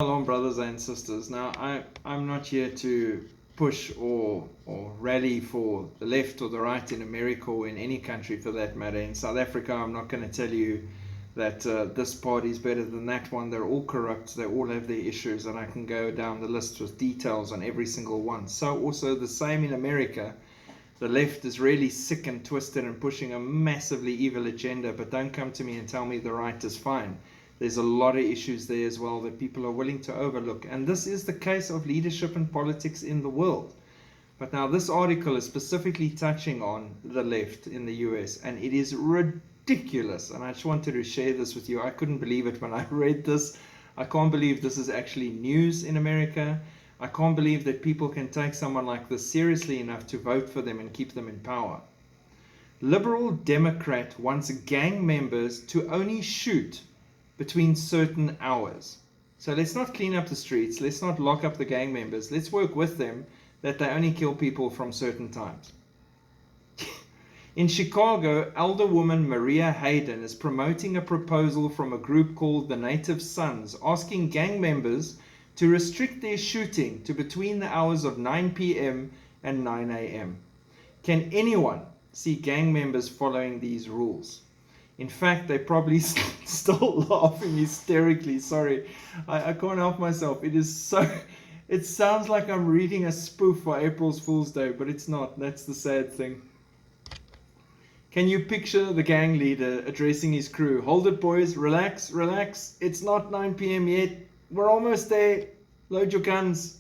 Shalom, brothers and sisters. Now, I'm not here to push or rally for the left or the right in America or in any country for that matter. In South Africa, I'm not going to tell you that this party is better than that one. They're all corrupt. They all have their issues, and I can go down the list with details on every single one. So also the same in America. The left is really sick and twisted and pushing a massively evil agenda, but don't come to me and tell me the right is fine. There's a lot of issues there as well that people are willing to overlook. And this is the case of leadership and politics in the world. But now this article is specifically touching on the left in the US, and it is ridiculous. And I just wanted to share this with you. I couldn't believe it when I read this. I can't believe this is actually news in America. I can't believe that people can take someone like this seriously enough to vote for them and keep them in power. Liberal Democrat wants gang members to only shoot between certain hours. So let's not clean up the streets. Let's not lock up the gang members. Let's work with them that they only kill people from certain times. In Chicago, Alderwoman Maria Hayden is promoting a proposal from a group called the Native Sons, asking gang members to restrict their shooting to between the hours of 9 p.m. and 9 a.m. Can anyone see gang members following these rules? In fact, they probably still laughing hysterically. Sorry, I can't help myself. It is so. It sounds like I'm reading a spoof for April's Fool's Day, but it's not. That's the sad thing. Can you picture the gang leader addressing his crew? Hold it, boys. Relax, relax. It's not 9 p.m. yet. We're almost there. Load your guns.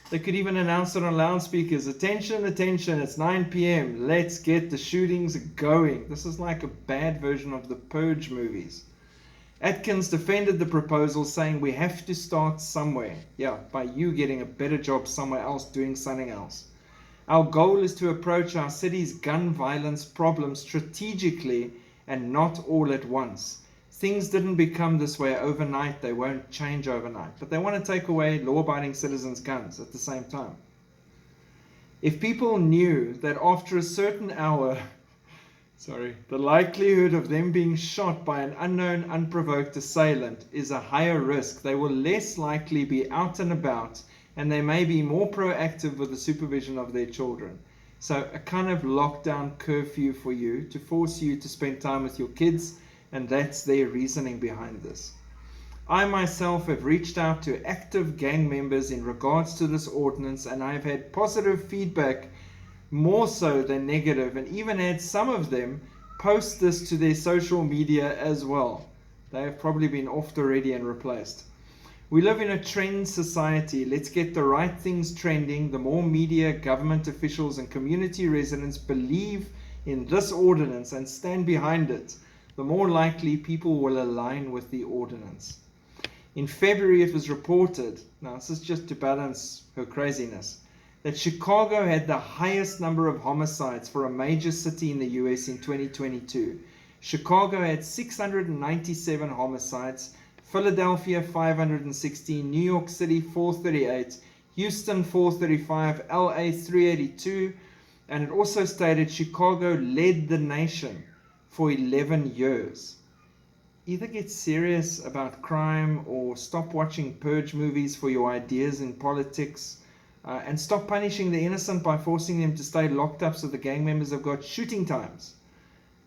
They could even announce it on loudspeakers. Attention, attention, it's 9 p.m. Let's get the shootings going. This is like a bad version of the Purge movies. Atkins defended the proposal, saying we have to start somewhere. Yeah, by you getting a better job somewhere else, doing something else. Our goal is to approach our city's gun violence problem strategically and not all at once. Things didn't become this way overnight. They won't change overnight. But they want to take away law-abiding citizens' guns at the same time. If people knew that after a certain hour, the likelihood of them being shot by an unknown, unprovoked assailant is a higher risk, they will less likely be out and about, and they may be more proactive with the supervision of their children. So a kind of lockdown curfew for you to force you to spend time with your kids, and that's their reasoning behind this. I myself have reached out to active gang members in regards to this ordinance, and I've had positive feedback more so than negative, and even had some of them post this to their social media as well. They have probably been offed already and replaced. We live in a trend society. Let's get the right things trending. The more media, government officials, and community residents believe in this ordinance and stand behind it, the more likely people will align with the ordinance. In February, it was reported, now this is just to balance her craziness, that Chicago had the highest number of homicides for a major city in the US in 2022. Chicago had 697 homicides, Philadelphia 516, New York City 438, Houston 435, LA 382, and it also stated Chicago led the nation for 11 years. Either get serious about crime or stop watching Purge movies for your ideas in politics, and stop punishing the innocent by forcing them to stay locked up so the gang members have got shooting times.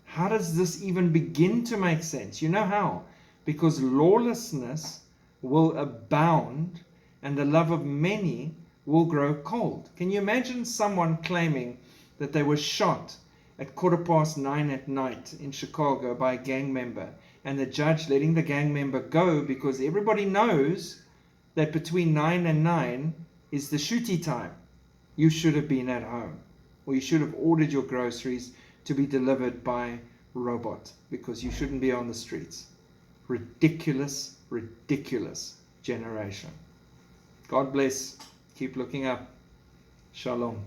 How does this even begin to make sense? You know how? Because lawlessness will abound and the love of many will grow cold. Can you imagine someone claiming that they were shot at 9:15 at night in Chicago by a gang member, and the judge letting the gang member go because everybody knows that between 9 and 9 is the shooty time? You should have been at home, or you should have ordered your groceries to be delivered by robot, because you shouldn't be on the streets. Ridiculous, ridiculous generation. God bless. Keep looking up. Shalom.